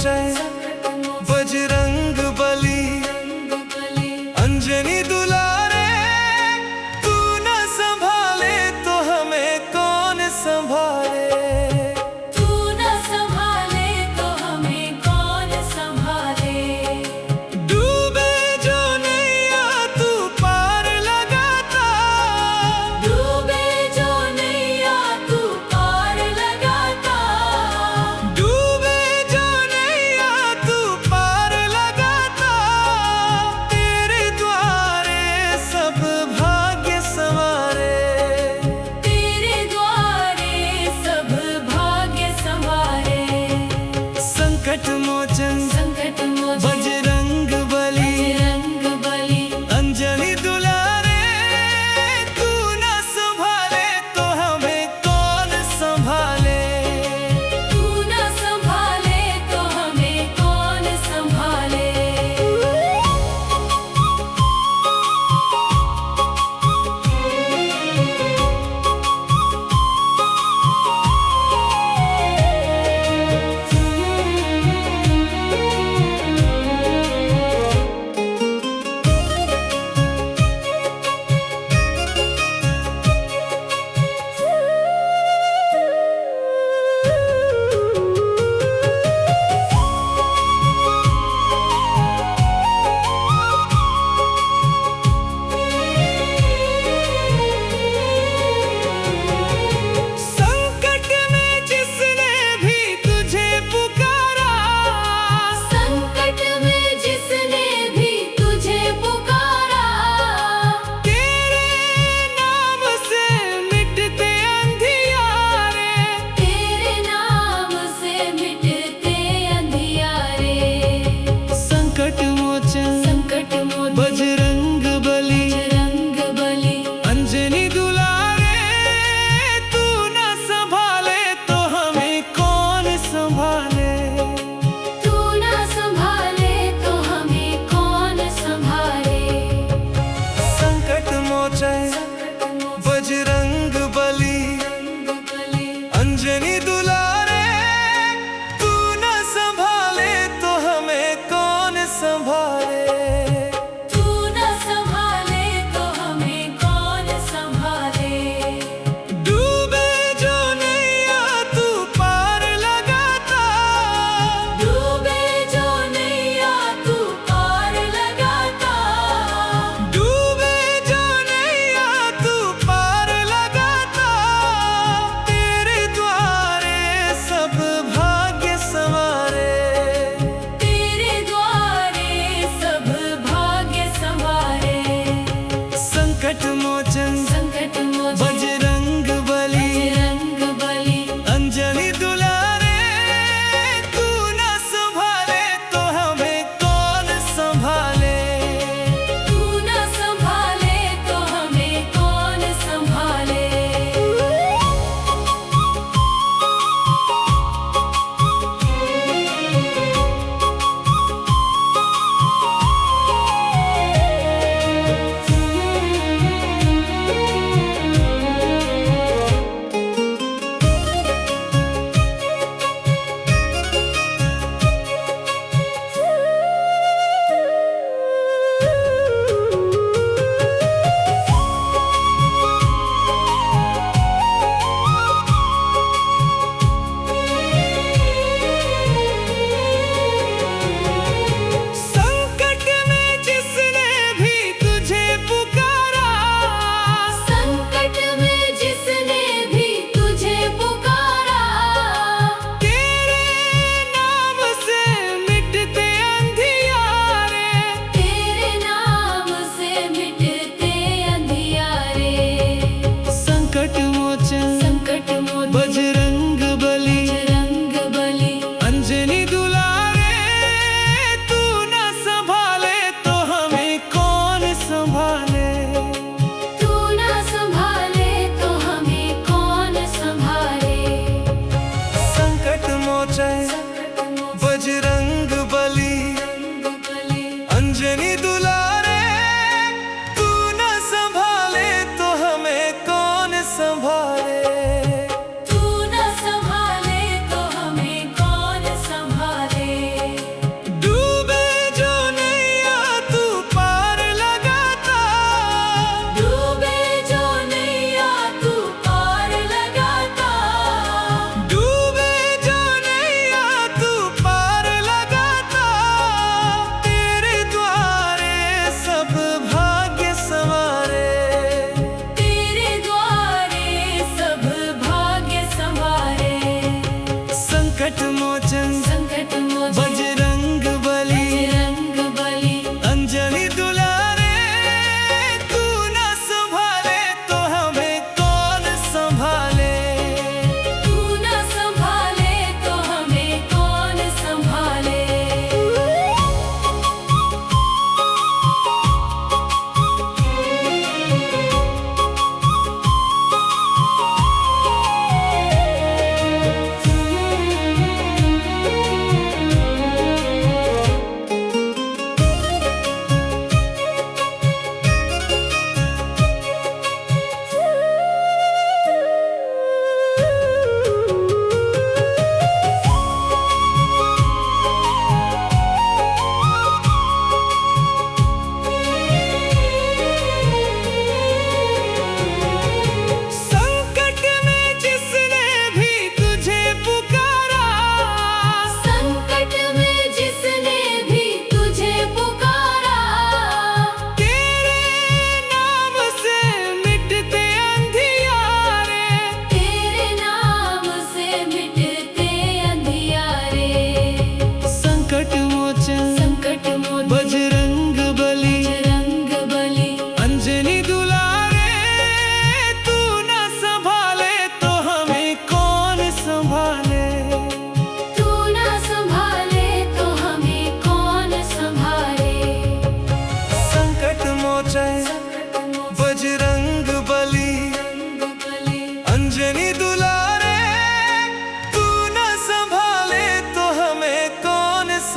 मोचन बजरंग बली अंजनी दुलारे, तू न संभाले तो हमें कौन संभाले। तू न संभाले तो हमें कौन संभाले। डूबे जो नैया तू पार लगाता, डूबे जो नैया तू पार लगाता। डूबे जो नैया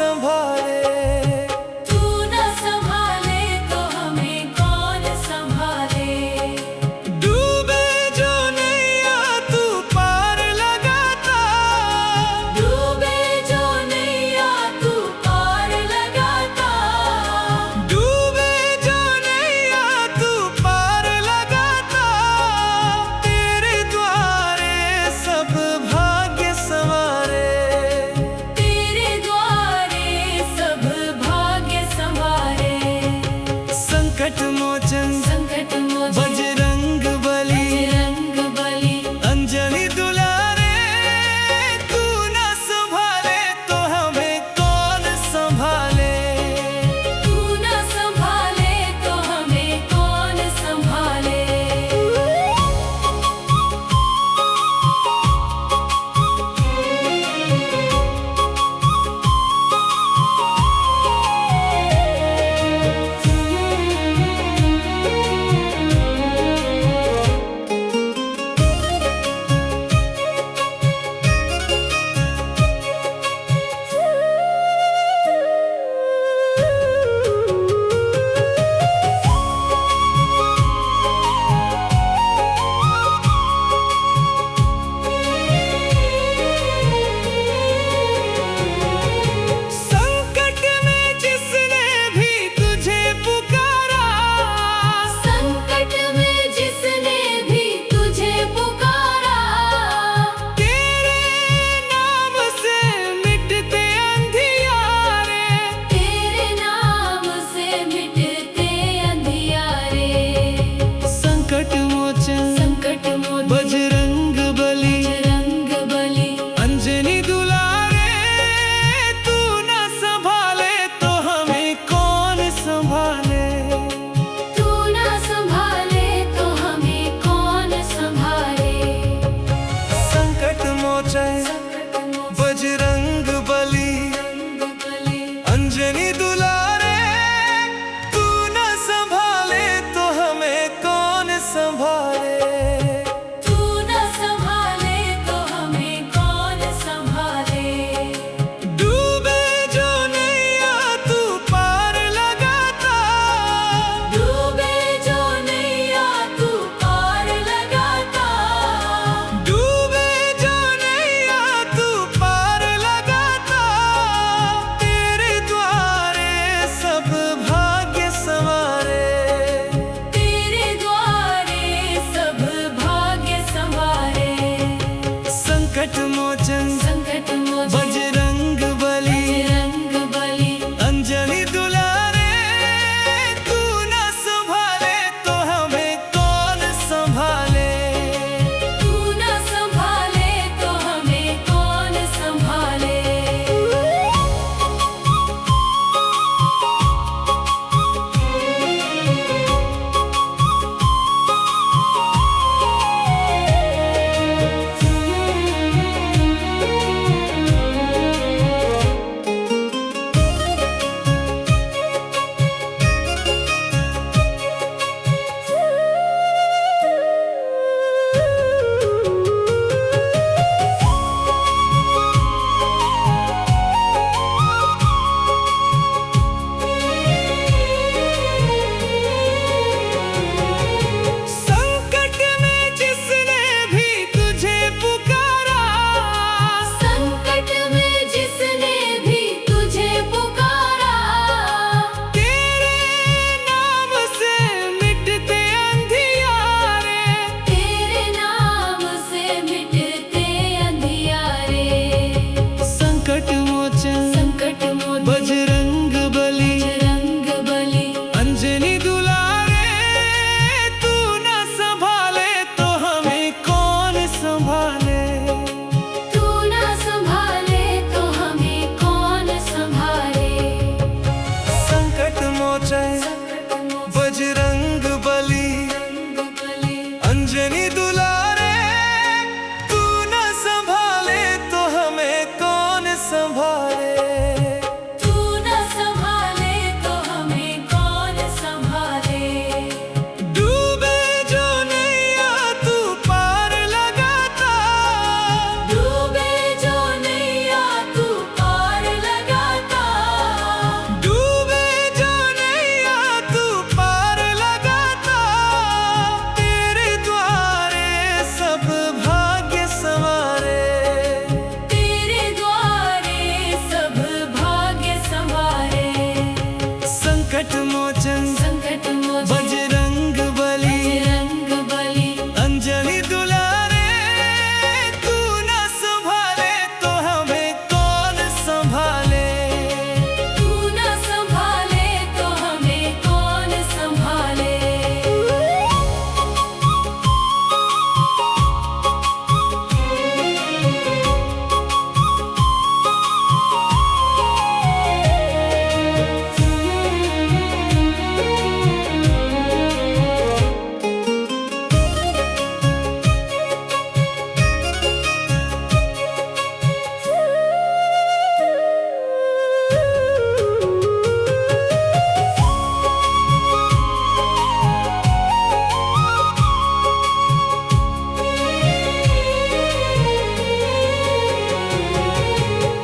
संभाले। तू न संभाले तो हमें कौन संभाले। डूबे जो नैया तू पार लगाता, डूबे जो नैया तू पार लगाता। डूबे जो नैया तू पार लगाता, तेरे द्वारे सब भाग्य संवारे। तेरे द्वारे सब भाग्य संवारे। संकट मोचन संकट मोचन बजरंग बली, बजरंग बली। अंजनी दुलारे, तू न संभाले तो हमें कौन संभाले। तू न संभाले तो हमें कौन संभाले। संकट में जिसने भी तुझे पुकारा, संकट में जिसने भी तुझे पुकारा। तेरे नाम से मिटते अंधियारे। तेरे नाम से मिटते अंधियारे। संकट मोचन संकट मोचन बजरंग बली, बजरंग बली। अंजनी दुलारे, तू न संभाले तो हमें कौन संभाले। तू न संभाले तो हमें कौन संभाले। संकट मोचन संकट मोचन बजरंग बली, बजरंग बली। अंजनी दुलारे, तू न संभाले तो हमें कौन संभाले। तू न संभाले तो हमें कौन संभाले। डूबे जो नैया तू पार लगाता, डूबे जो नैया तू पार लगाता। डूबे जो नैया तू पार लगाता, तेरे द्वारे सब भाग्य संवारे। तेरे द्वारे सब भाग्य संवारे। संकट मोचन संकट मोचन बजरंग बली, बजरंग बली। अंजनी दुलारे, तू न संभाले तो हमें कौन संभाले। तू न संभाले तो हमें कौन संभाले। संकट मोचन संकट मोचन बजरंग बली बजरंग बली अंजलि दुलारे तू न संभाले तो हमें कौन संभाले। तू न संभाले तो हमें कौन संभाले।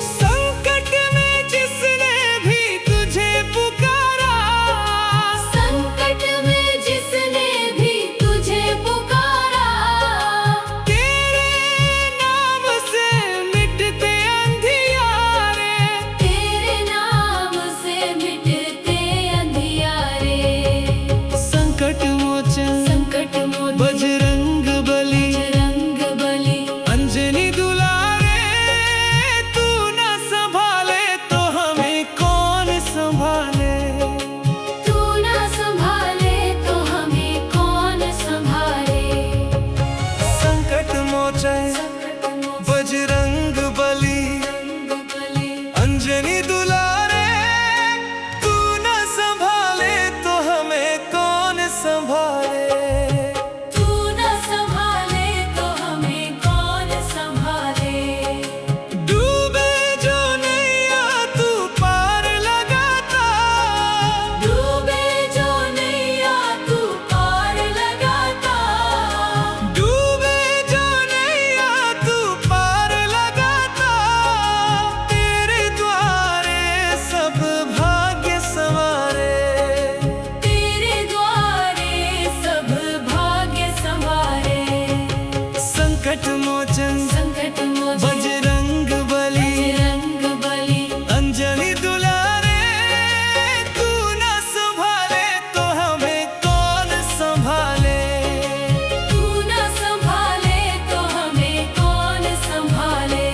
संकट में जिसने भी तुझे पुकारा संकट में जिसने भी तुझे पुकारा तेरे नाम से मिटते अंधियारे। तेरे नाम से मिटते अंधियारे। संकट मोचन संकट मोचन बजरंग बली बजरंग बली अंजलि दुलारे तू न संभाले तो हमें कौन संभाले। तू न संभाले तो हमें कौन संभाले। संकट मोचन संकट मोचन बजरंग बली बजरंग बली अंजलि दुलारे तू न संभाले तो हमें कौन संभाले। तू न संभाले तो हमें कौन संभाले। डूबे जो नैया तू पार लगाता डूबे जो नैया तू पार लगाता डूबे जो नैया तू पार लगाता तेरे द्वारे सब भाग्य संवारे। तेरे द्वारे सब भाग्य संवारे। संकट मोचन संकट मोचन बजरंग बली बजरंग बली अंजलि दुलारे तू न संभाले तो हमें कौन संभाले। तू न संभाले तो हमें कौन संभाले।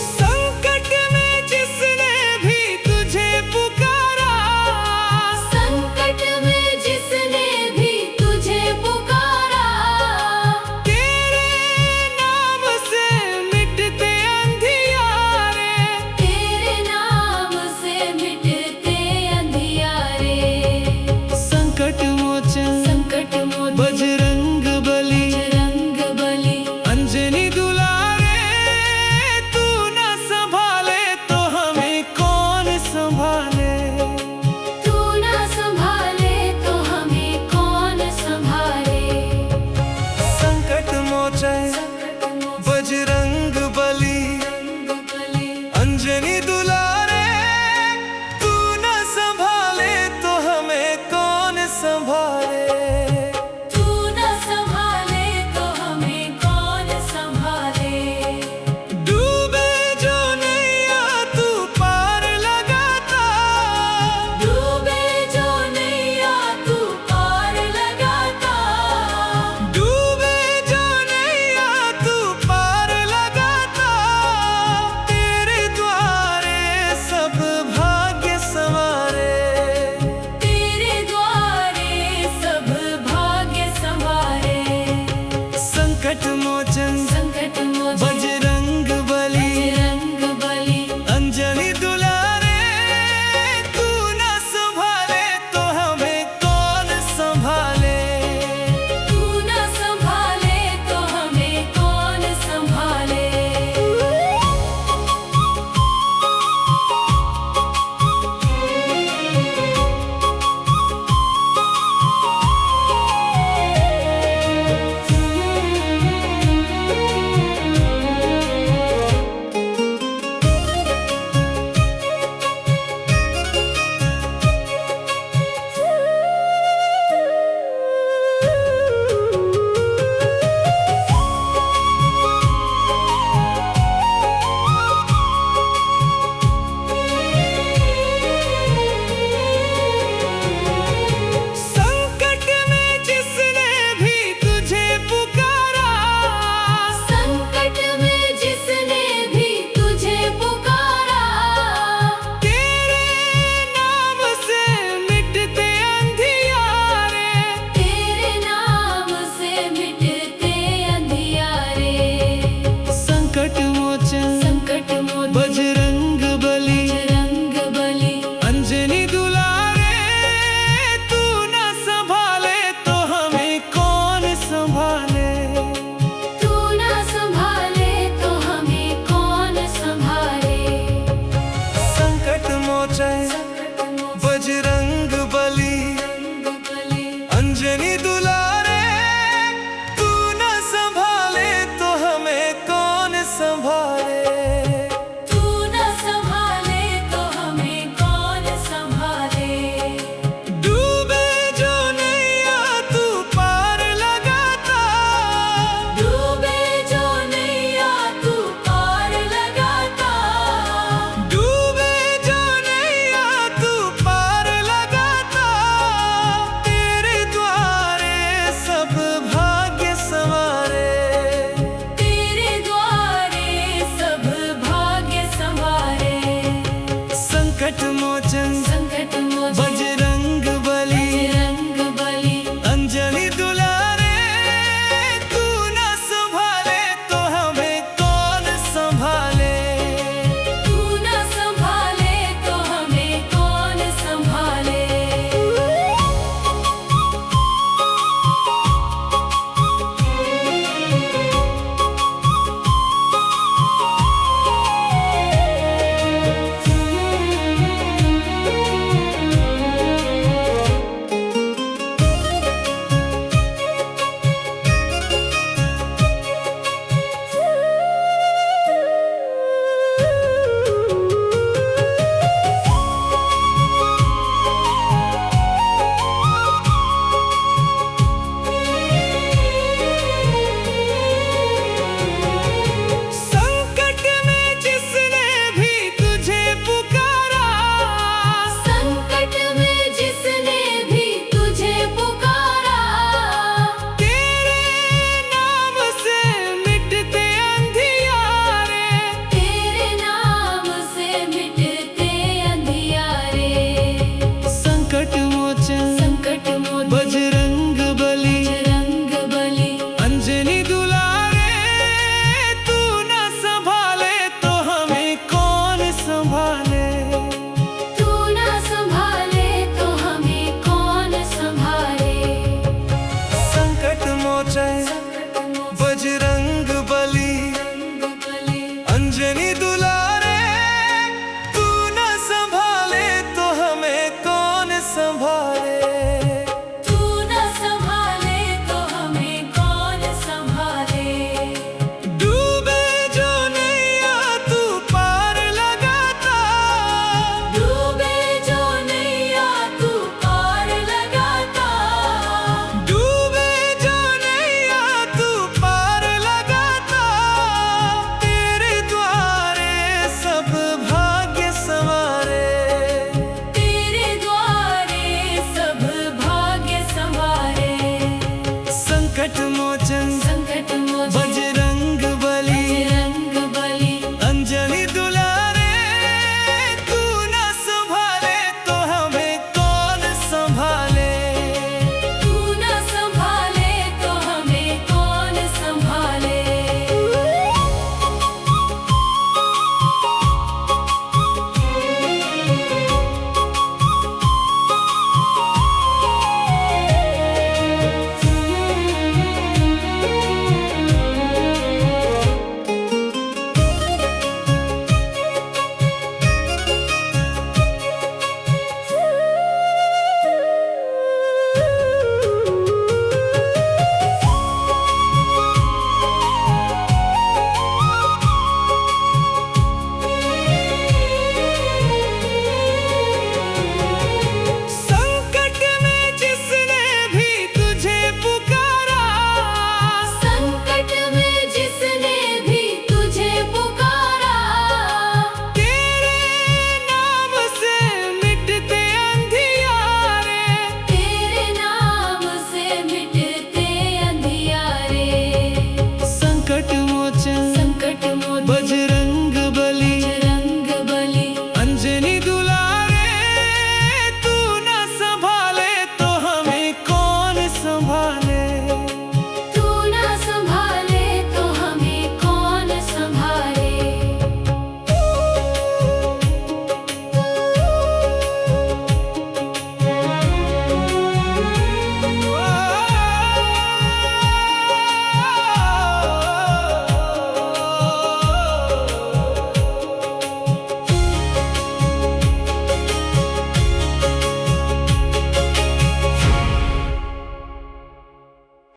संकट में जिसने भी तुझे पुकारा संकट में जिसने भी तुझे पुकारा तेरे नाम से मिटते अंधियारे। तेरे नाम से मिटते अंधियारे। संकट मोचन संकट मोचन बजरंग बली बजरंग बली अंजलि दुलारे तू न संभाले तो हमें कौन संभाले। तू न संभाले तो हमें कौन संभाले। संकट मोचन संकट मोचन बजरंग बली बजरंग बली अंजलि दुलारे तू न संभाले तो हमें कौन संभाले। तू न संभाले तो हमें कौन संभाले। डूबे जो नैया तू पार लगाता डूबे जो नैया तू पार लगाता डूबे जो नैया तू पार लगाता तेरे द्वारे सब भाग्य संवारे। तेरे द्वारे सब भाग्य संवारे। संकट मोचन